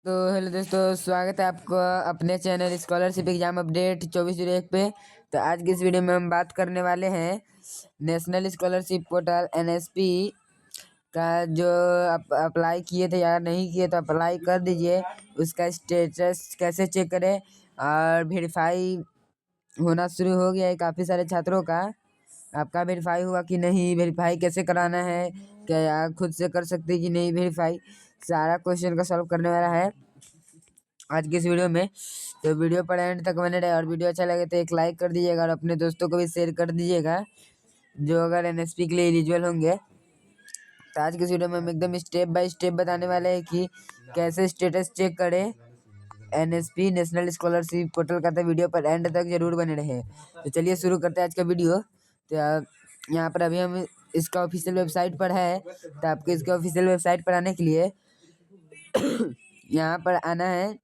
तो हेलो दोस्तों, स्वागत है आपको अपने चैनल स्कॉलरशिप एग्जाम अपडेट 24/01 पे। तो आज की इस वीडियो में हम बात करने वाले हैं नेशनल स्कॉलरशिप पोर्टल NSP का। जो अप्लाई किए थे या नहीं किए तो अप्लाई कर दीजिए। उसका स्टेटस कैसे चेक करें और वेरीफाई होना शुरू हो गया है काफ़ी सारे छात्रों का। आपका वेरीफाई हुआ कि नहीं, वेरीफाई कैसे कराना है, क्या आप खुद से कर सकते हैं कि नहीं वेरीफाई, सारा क्वेश्चन का सॉल्व करने वाला है आज की इस वीडियो में। तो वीडियो पर एंड तक बने रहे और वीडियो अच्छा लगे तो एक लाइक कर दीजिएगा और अपने दोस्तों को भी शेयर कर दीजिएगा जो अगर NSP के लिए एलिजिबल होंगे। तो आज की इस वीडियो में हम एकदम स्टेप बाय स्टेप बताने वाले हैं कि कैसे स्टेटस चेक करें NSP नेशनल स्कॉलरशिप पोर्टल का। तो वीडियो पर एंड तक जरूर बने रहे। तो चलिए शुरू करते हैं आज का वीडियो। तो यहाँ पर अभी हम इसका ऑफिशियल वेबसाइट पर है। तो आपको इसके ऑफिशियल वेबसाइट पर आने के लिए यहाँ पर आना है।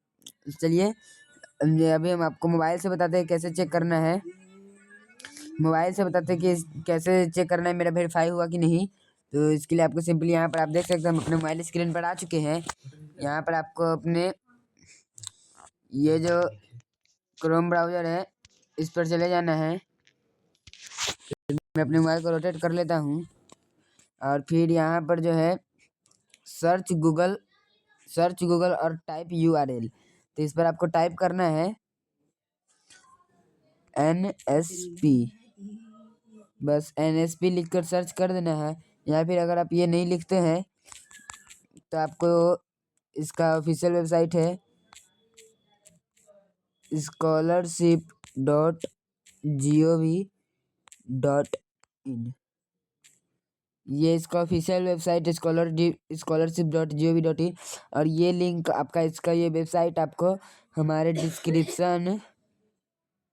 चलिए अभी हम आपको मोबाइल से बताते हैं कैसे चेक करना है। मोबाइल से बताते हैं कि कैसे चेक करना है मेरा वेरीफाई हुआ कि नहीं। तो इसके लिए आपको सिंपली यहाँ पर आप देख सकते हैं हम अपने मोबाइल स्क्रीन पर आ चुके हैं। यहाँ पर आपको अपने ये जो क्रोम ब्राउज़र है इस पर चले जाना है। मैं अपने मोबाइल को रोटेट कर लेता हूँ और फिर यहाँ पर जो है सर्च गूगल और टाइप URL। तो इस पर आपको टाइप करना है NSP, बस NSP लिखकर सर्च कर देना है। या फिर अगर आप ये नहीं लिखते हैं तो आपको इसका ऑफिशियल वेबसाइट है scholarship.gov.in। ये इसका ऑफिशियल वेबसाइट है scholarship.gov.in। और ये लिंक आपका इसका ये वेबसाइट आपको हमारे डिस्क्रिप्शन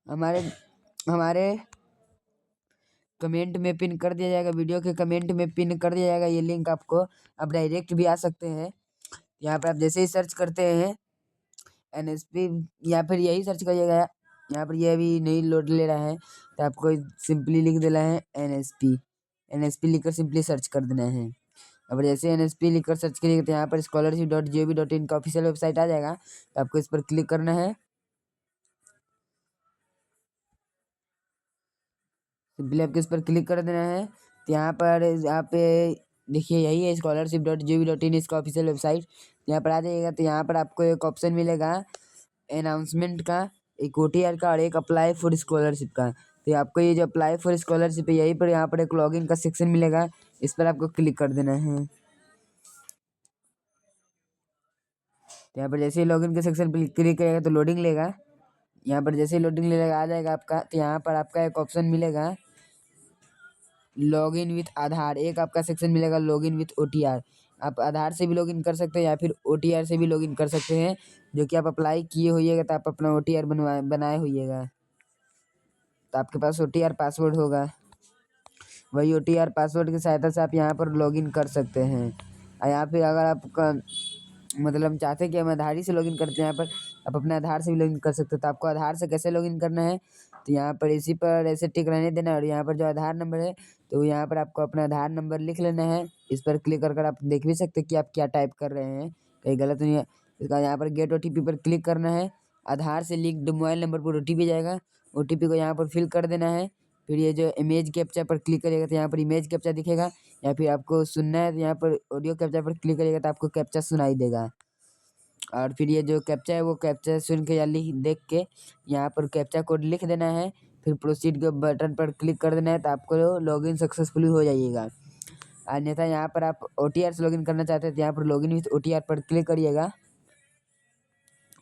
हमारे हमारे कमेंट में पिन कर दिया जाएगा। वीडियो के कमेंट में पिन कर दिया जाएगा ये लिंक। आपको आप डायरेक्ट भी आ सकते हैं। यहाँ पर आप जैसे ही सर्च करते हैं NSP या फिर यही सर्च करिएगा। यहाँ पर ये अभी नहीं लोड ले रहा है तो आपको सिंपली लिख देना है NSP लिखकर सिंपली सर्च कर देना है। अब जैसे NSP लिखकर सर्च करिएगा तो यहाँ पर scholarship.gov.in का ऑफिशियल वेबसाइट आ जाएगा। तो आपको इस पर क्लिक करना है। सिंपली आपको इस पर क्लिक कर देना है। तो यहाँ पर आप देखिए यही है scholarship.gov.in इसका ऑफिशियल वेबसाइट। यहाँ पर आ जाइएगा तो यहाँ पर आपको एक ऑप्शन मिलेगा अनाउंसमेंट का, एक OTR का और एक अप्लाई फॉर स्कॉलरशिप का। तो आपको ये जो अप्लाई फॉर स्कॉलरशिप है यहीं पर यहाँ पर एक लॉगिन का सेक्शन मिलेगा, इस पर आपको क्लिक कर देना है। तो यहाँ पर जैसे ही लॉगिन के सेक्शन पर क्लिक करेगा तो लोडिंग लेगा। यहाँ पर जैसे ही लोडिंग लेगा आ जाएगा आपका। तो यहाँ पर आपका एक ऑप्शन मिलेगा लॉगिन विथ आधार, एक आपका सेक्शन मिलेगा लॉगिन विथ OTR। आप आधार से भी लॉगिन कर सकते हैं या फिर OTR से भी लॉगिन कर सकते हैं, जो कि आप अप्लाई किए होइएगा तो आप अपना OTR बनाए होइएगा। तो आपके पास OTR पासवर्ड होगा, वही OTR पासवर्ड की सहायता से आप यहाँ पर लॉगिन कर सकते हैं। या फिर अगर आपका मतलब चाहते हैं कि हम आधार ही से लॉगिन करते हैं, यहाँ पर आप अपने आधार से भी लॉगिन कर सकते हो। तो आपको आधार से कैसे लॉगिन करना है, तो यहाँ पर इसी पर ऐसे टिक रहने देना है और यहाँ पर जो आधार नंबर है तो यहाँ पर आपको अपना आधार नंबर लिख लेना है। इस पर क्लिक कर आप देख भी सकते हैं कि आप क्या टाइप कर रहे हैं, कहीं गलत नहीं है। इसका यहाँ पर गेट OTP पर क्लिक करना है। आधार से लिंक्ड मोबाइल नंबर पर OTP जाएगा, OTP को यहाँ पर फिल कर देना है। फिर ये जो इमेज कैप्चा पर क्लिक करिएगा तो यहाँ पर इमेज कैप्चा दिखेगा, या फिर आपको सुनना है तो यहाँ पर ऑडियो कैप्चा पर क्लिक करिएगा तो आपको कैप्चा सुनाई देगा। और फिर ये जो कैप्चा है वो कैप्चा सुन के या लिख देख के यहाँ पर कैप्चा कोड लिख देना है। फिर प्रोसीड के बटन पर क्लिक कर देना है तो आपको लॉगिन सक्सेसफुली हो जाइएगा। अन्यथा यहाँ पर आप OTR से लॉगिन करना चाहते हैं तो यहाँ पर लॉगिन विथ OTR पर क्लिक करिएगा।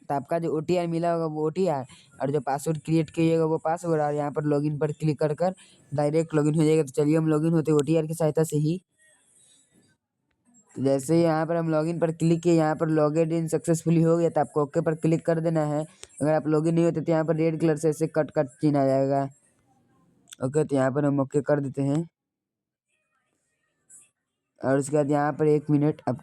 तो आपका जो OTR मिला होगा वो OTR और जो पासवर्ड क्रिएट कीजिएगा वो पासवर्ड, और यहाँ पर लॉगिन पर क्लिक कर कर डायरेक्ट लॉगिन हो जाएगा। तो चलिए हम लॉगिन होते OTR की सहायता से ही। तो जैसे ही यहाँ पर हम लॉगिन पर क्लिक किए, यहाँ पर लॉगिन इन सक्सेसफुली हो गया तो आपको ओके पर क्लिक कर देना है। अगर आप लॉगिन नहीं होते तो यहाँ पर रेड कलर से ऐसे कट कट चिन्ह आ जाएगा। ओके, तो यहाँ पर हम ओके कर देते हैं और उसके बाद यहाँ पर 1 मिनट आप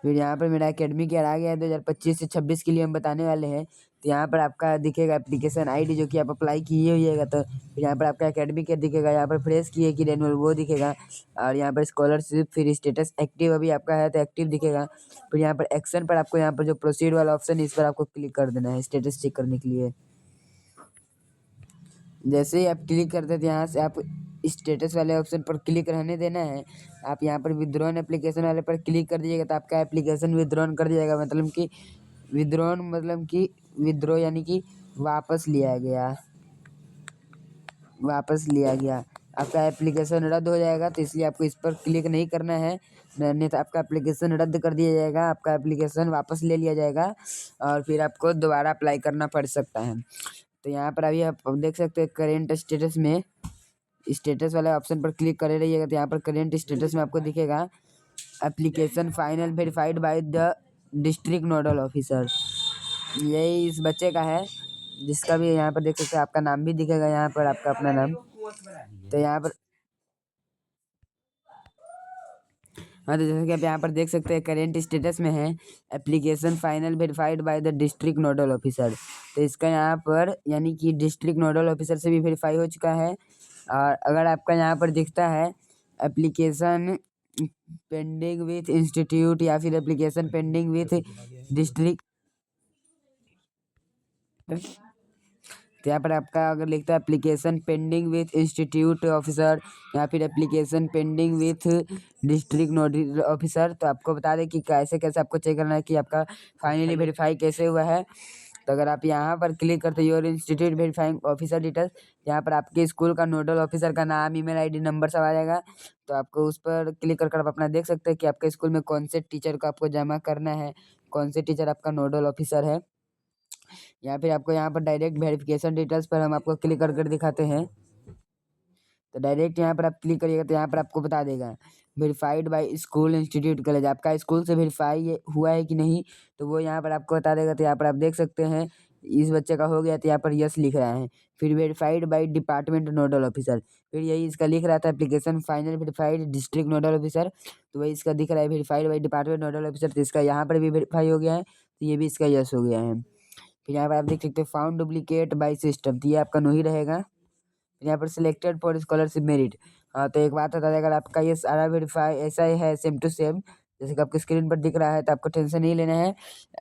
फिर यहाँ पर मेरा एकेडमिक ईयर आ गया है 2025 से 26 के लिए हम बताने वाले हैं। तो यहाँ पर आपका दिखेगा एप्लीकेशन आईडी जो कि आप अप्लाई किए होइएगा। तो फिर यहाँ पर आपका एकेडमिक ईयर दिखेगा, यहाँ पर फ्रेश किए कि रेनुअल वो दिखेगा, और यहाँ पर स्कॉलरशिप फिर स्टेटस एक्टिव अभी आपका है तो एक्टिव दिखेगा। फिर यहाँ पर एक्शन पर आपको यहाँ पर जो प्रोसीड वाला ऑप्शन है इस पर आपको क्लिक कर देना है स्टेटस चेक करने के लिए। जैसे ही आप क्लिक करते हैं तो यहाँ से आप स्टेटस वाले ऑप्शन पर क्लिक रहने देना है। आप यहाँ पर विथड्रॉन एप्लीकेशन वाले पर क्लिक कर दीजिएगा तो आपका एप्लीकेशन विथड्रॉन कर दिया जाएगा। मतलब कि विथड्रॉ यानी कि वापस लिया गया आपका एप्लीकेशन रद्द हो जाएगा। तो इसलिए आपको इस पर क्लिक नहीं करना है, नहीं तो आपका एप्लीकेशन रद्द कर दिया जाएगा, आपका एप्लीकेशन वापस ले लिया जाएगा और फिर आपको दोबारा अप्लाई करना पड़ सकता है। तो यहाँ पर अभी आप देख सकते हैं करेंट स्टेटस में स्टेटस वाले ऑप्शन पर क्लिक करे रहिएगा। तो यहाँ पर करेंट स्टेटस में आपको दिखेगा application final verified by the district nodal officer. यही इस बच्चे का है जिसका भी यहाँ पर देख सकते हैं आपका नाम भी दिखेगा, यहाँ पर आपका अपना नाम। तो यहाँ पर हाँ, तो जैसे कि आप यहाँ पर देख सकते हैं करेंट स्टेटस में है application final verified by the district nodal officer. तो इसका यहाँ पर यानी कि डिस्ट्रिक्ट नोडल ऑफिसर से भी वेरीफाई हो चुका है। और अगर आपका यहाँ पर दिखता है एप्लीकेशन पेंडिंग विथ इंस्टीट्यूट या फिर एप्लीकेशन पेंडिंग विथ डिस्ट्रिक्ट, तो यहाँ पर आपका अगर लिखता है application pending with institute officer या फिर application pending with district nodal officer, तो आपको बता दें कि कैसे कैसे आपको चेक करना है कि आपका फाइनली वेरीफाई कैसे हुआ है। तो अगर आप यहाँ पर क्लिक करते your institute verifying officer details, यहाँ पर आपके स्कूल का नोडल ऑफिसर का नाम, ईमेल आईडी, नंबर सब आ जाएगा। तो आपको उस पर क्लिक कर आप अपना देख सकते हैं कि आपके स्कूल में कौन से टीचर को आपको जमा करना है, कौन से टीचर आपका नोडल ऑफिसर है। या फिर आपको यहाँ पर डायरेक्ट वेरिफिकेशन डिटेल्स पर हम आपको क्लिक कर दिखाते हैं। तो डायरेक्ट यहाँ पर आप क्लिक करिएगा तो यहाँ पर आपको बता देगा verified bye school institute college, आपका स्कूल से वेरीफाई हुआ है कि नहीं, तो वो यहाँ पर आपको बता देगा। तो यहाँ पर आप देख सकते हैं इस बच्चे का हो गया तो यहाँ पर यस लिख रहा है। फिर verified by department nodal officer, फिर यही इसका लिख रहा था application final verified district nodal officer, तो वही इसका दिख रहा है verified by department nodal officer. तो इसका यहाँ पर भी वेरीफाई हो गया है, तो ये भी इसका यस हो गया है। फिर यहाँ पर आप देख सकते हैं फाउंड डुप्लीकेट बाय सिस्टम, तो ये आपका नो ही रहेगा। यहाँ पर सिलेक्टेड फॉर स्कॉलरशिप मेरिट, हाँ तो एक बात बता दें, अगर आपका ये सारा वेरीफाई ऐसा ही है सेम टू सेम जैसे कि आपके स्क्रीन पर दिख रहा है, तो आपको टेंशन नहीं लेना है।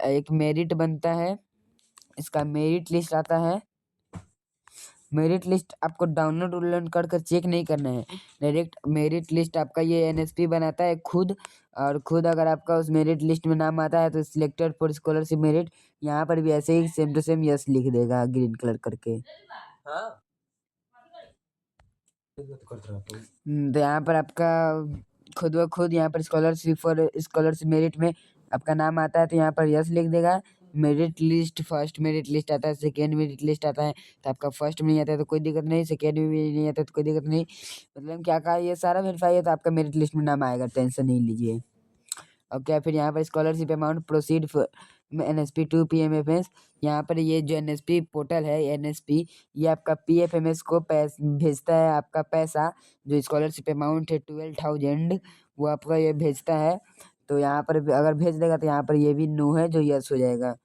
एक मेरिट बनता है, इसका मेरिट लिस्ट आता है। मेरिट लिस्ट आपको डाउनलोड कर चेक नहीं करना है, डायरेक्ट मेरिट लिस्ट आपका ये एनएसपी बनाता है खुद। और खुद अगर आपका उस मेरिट लिस्ट में नाम आता है तो सिलेक्टेड फॉर स्कॉलरशिप मेरिट, यहाँ पर भी ऐसे ही सेम टू सेम यस लिख देगा ग्रीन कलर करके। तो यहाँ पर आपका खुद ब खुद यहाँ पर स्कॉलरशिप मेरिट में आपका नाम आता है तो यहाँ पर यस लिख देगा। Merit list first merit list आता है, सेकेंड मेरिट लिस्ट आता है, तो आपका फर्स्ट में नहीं आता है तो कोई दिक्कत नहीं, सेकेंड में भी नहीं आता तो कोई दिक्कत नहीं। मतलब क्या कहा, ये सारा वेरीफाई है तो आपका मेरिट लिस्ट में नाम आएगा, टेंशन नहीं लीजिए। और क्या फिर यहाँ पर scholarship amount proceed NSP to PMFS, यहाँ पर ये जो NSP पोर्टल है NSP, ये आपका PFMS को भेजता है आपका पैसा, जो स्कॉलरशिप अमाउंट है 12,000 वो आपका ये भेजता है। तो यहाँ पर अगर भेज देगा तो यहाँ पर ये भी नो है जो यस हो जाएगा।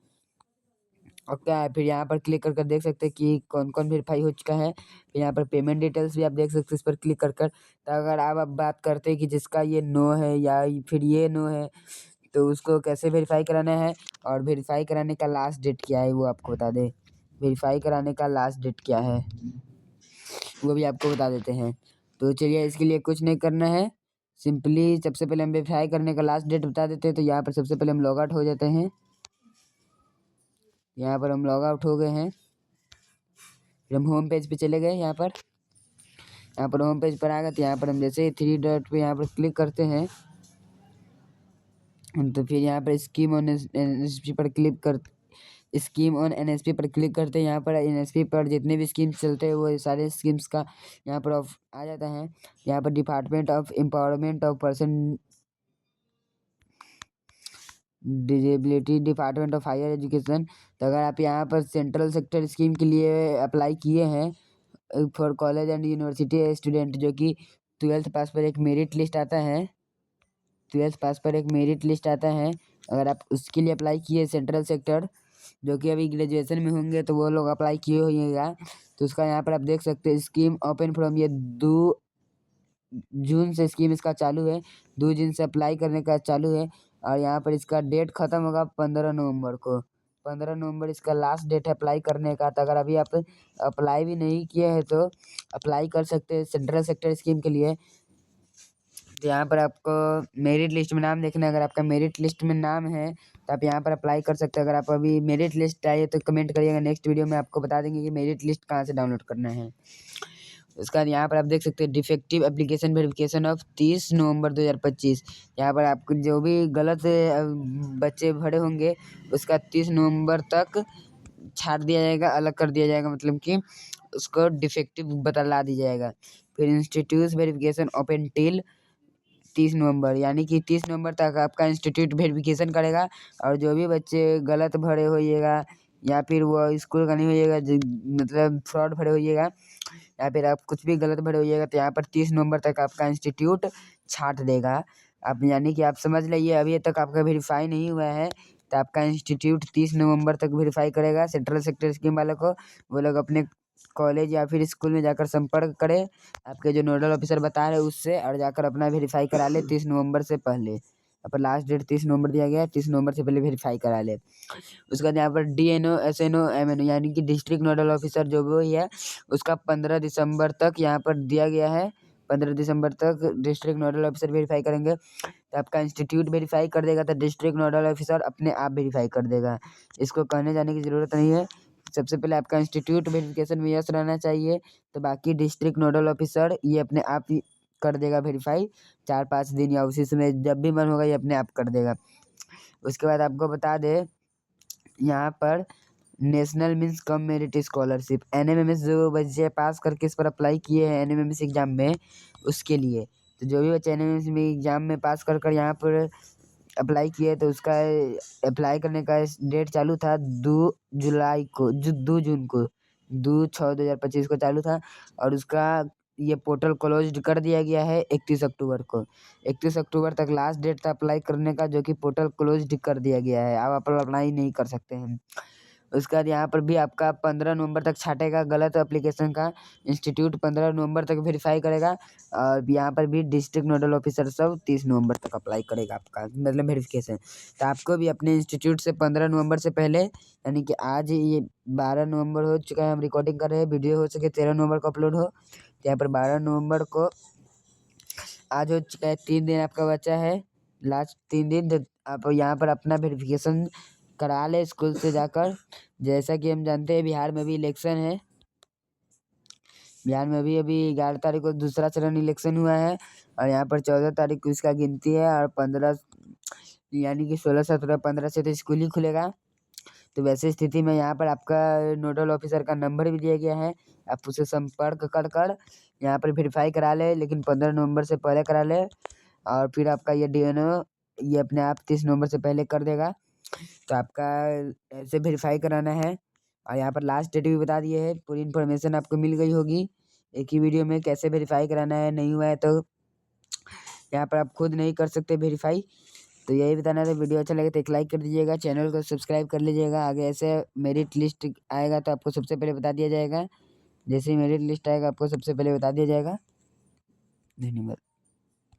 और क्या है फिर यहाँ पर क्लिक कर देख सकते हैं कि कौन कौन वेरीफाई हो चुका है। फिर यहाँ पर पेमेंट डिटेल्स भी आप देख सकते हैं इस पर क्लिक कर। तो अगर आप बात करते हैं कि जिसका ये नो है या फिर ये नो है तो उसको कैसे वेरीफाई कराना है और वेरीफाई कराने का लास्ट डेट क्या है वो आपको बता दें। वेरीफाई कराने का लास्ट डेट क्या है वो भी आपको बता देते हैं। तो चलिए इसके लिए कुछ नहीं करना है, सिंपली सबसे पहले हम वेरीफाई करने का लास्ट डेट बता देते हैं। तो यहाँ पर सबसे पहले हम लॉग आउट हो जाते हैं, यहाँ पर हम लॉग आउट हो गए हैं। फिर हम होम पेज पे चले गए, यहाँ पर होम पेज पर आ गए। तो यहाँ पर हम जैसे ही 3 डॉट पे यहाँ पर क्लिक करते हैं तो फिर यहाँ पर स्कीम ऑन NSP पर क्लिक कर स्कीम ऑन NSP पर क्लिक करते हैं। यहाँ पर NSP पर जितने भी स्कीम्स चलते हैं वो सारे स्कीम्स का यहाँ पर ऑफ आ जाता है। यहाँ पर department of empowerment of person disability, department of higher education. तो अगर आप यहाँ पर सेंट्रल सेक्टर स्कीम के लिए अप्लाई किए हैं for college and university student, जो कि 12th पास पर एक मेरिट लिस्ट आता है, 12th पास पर एक मेरिट लिस्ट आता है अगर आप उसके लिए अप्लाई किए सेंट्रल सेक्टर, जो कि अभी ग्रेजुएशन में होंगे तो वो लोग अप्लाई किए होइएगा, तो उसका यहाँ पर आप देख सकते हैं स्कीम ओपन फ्रॉम ये 2 जून से स्कीम इसका चालू है। 2 जून से अप्लाई करने का चालू है और यहाँ पर इसका डेट ख़त्म होगा 15 नवंबर को। 15 नवंबर इसका लास्ट डेट है अप्लाई करने का। तो अगर अभी आप अप्लाई भी नहीं किए हैं तो अप्लाई कर सकते हैं सेंट्रल सेक्टर स्कीम के लिए। तो यहाँ पर आपको मेरिट लिस्ट में नाम देखना है। अगर आपका मेरिट लिस्ट में नाम है तो आप यहाँ पर अप्लाई कर सकते हैं। अगर आप अभी मेरिट लिस्ट चाहिए तो कमेंट करिएगा, नेक्स्ट वीडियो में आपको बता देंगे कि मेरिट लिस्ट कहाँ से डाउनलोड करना है। उसके बाद यहाँ पर आप देख सकते हैं डिफेक्टिव एप्लीकेशन वेरिफिकेशन ऑफ 30 नवंबर 2025। यहाँ पर आपको जो भी गलत बच्चे भरे होंगे उसका 30 नवंबर तक छाट दिया जाएगा, अलग कर दिया जाएगा, मतलब कि उसको डिफेक्टिव बतला दी जाएगा। फिर इंस्टीट्यूट वेरिफिकेशन ओपन टिल 30 नवंबर, यानी कि 30 नवंबर तक आपका इंस्टीट्यूट वेरिफिकेशन करेगा और जो भी बच्चे गलत भरे होइएगा या फिर वो स्कूल का नहीं होइएगा, मतलब फ्रॉड भरे होइएगा या फिर आप कुछ भी गलत भरे होइएगा, तो यहाँ पर 30 नवंबर तक आपका इंस्टीट्यूट छाँट देगा। आप यानी कि आप समझ लीजिए अभी तक आपका वेरीफाई नहीं हुआ है तो आपका इंस्टीट्यूट 30 नवंबर तक वेरीफाई करेगा सेंट्रल सेक्टर स्कीम वालों को। वो लोग अपने कॉलेज या फिर स्कूल में जाकर संपर्क करें आपके जो नोडल ऑफिसर बता रहे हैं उससे, और जाकर अपना वेरीफाई करा ले 30 नवंबर से पहले। यहाँ पर लास्ट डेट 30 नवंबर दिया गया है, 30 नवंबर से पहले वेरीफाई करा ले। उसके बाद यहाँ पर DNO SNO MNO यानी कि डिस्ट्रिक्ट नोडल ऑफिसर जो भी है उसका 15 दिसंबर तक यहाँ पर दिया गया है। 15 दिसंबर तक डिस्ट्रिक्ट नोडल ऑफिसर वेरीफाई करेंगे तो आपका इंस्टीट्यूट वेरीफाई कर देगा, तो डिस्ट्रिक्ट नोडल ऑफिसर अपने आप वेरीफाई कर देगा। इसको कहने जाने की ज़रूरत नहीं है। सबसे पहले आपका इंस्टीट्यूट वेरिफिकेशन में यस रहना चाहिए, तो बाकी डिस्ट्रिक्ट नोडल ऑफिसर ये अपने आप ही कर देगा वेरीफाई 4-5 दिन या उसी समय जब भी मन होगा ये अपने आप कर देगा। उसके बाद आपको बता दें यहाँ पर national means cum merit scholarship NMMS जो बच्चे पास करके इस पर अप्लाई किए हैं NMMS एग्ज़ाम में उसके लिए, तो जो भी बच्चे NMMS में एग्ज़ाम में पास कर यहाँ पर अप्लाई किए तो उसका अप्लाई करने का डेट चालू था 2 जुलाई को, 2 जून को, 2/6/2025 को चालू था और उसका ये पोर्टल क्लोज्ड कर दिया गया है 31 अक्टूबर को। 31 अक्टूबर तक लास्ट डेट था अप्लाई करने का, जो कि पोर्टल क्लोज्ड कर दिया गया है। अब आप अप्लाई नहीं कर सकते हैं। उसके बाद यहाँ पर भी आपका 15 नवंबर तक छाटेगा गलत एप्लीकेशन का। इंस्टीट्यूट 15 नवंबर तक वेरीफाई करेगा और यहाँ पर भी डिस्ट्रिक्ट नोडल ऑफिसर सब 30 नवंबर तक अप्लाई करेगा आपका मतलब वेरिफिकेशन। तो आपको भी अपने इंस्टीट्यूट से 15 नवंबर से पहले, यानी कि आज ये 12 नवंबर हो चुका है, हम रिकॉर्डिंग कर रहे हैं, वीडियो हो सके 13 नवंबर को अपलोड हो, तो यहाँ पर 12 नवंबर को आज हो चुका है। 3 दिन आपका बचा है, लास्ट 3 दिन, तो आप यहाँ पर अपना वेरिफिकेशन करा ले स्कूल से जाकर। जैसा कि हम जानते हैं बिहार में भी इलेक्शन है। बिहार में अभी 11 तारीख को दूसरा चरण इलेक्शन हुआ है और यहाँ पर 14 तारीख को इसका गिनती है और 15 यानी कि 16, 17, 15 से तो स्कूल ही खुलेगा। तो वैसे स्थिति में यहाँ पर आपका नोडल ऑफिसर का नंबर भी दिया गया है, आप उससे संपर्क कर यहाँ पर वेरीफाई करा ले, लेकिन 15 नवंबर से पहले करा ले और फिर आपका ये DNO ये अपने आप 30 नवंबर से पहले कर देगा। तो आपका ऐसे वेरीफाई कराना है और यहाँ पर लास्ट डेट भी बता दिए है। पूरी इन्फॉर्मेशन आपको मिल गई होगी एक ही वीडियो में, कैसे वेरीफाई कराना है। नहीं हुआ है तो यहाँ पर आप खुद नहीं कर सकते वेरीफाई। तो यही बताना था। वीडियो अच्छा लगे तो एक लाइक कर दीजिएगा, चैनल को सब्सक्राइब कर लीजिएगा। आगे ऐसे मेरिट लिस्ट आएगा तो आपको सबसे पहले बता दिया जाएगा। जैसे ही मेरिट लिस्ट आएगा आपको सबसे पहले बता दिया जाएगा। धन्यवाद।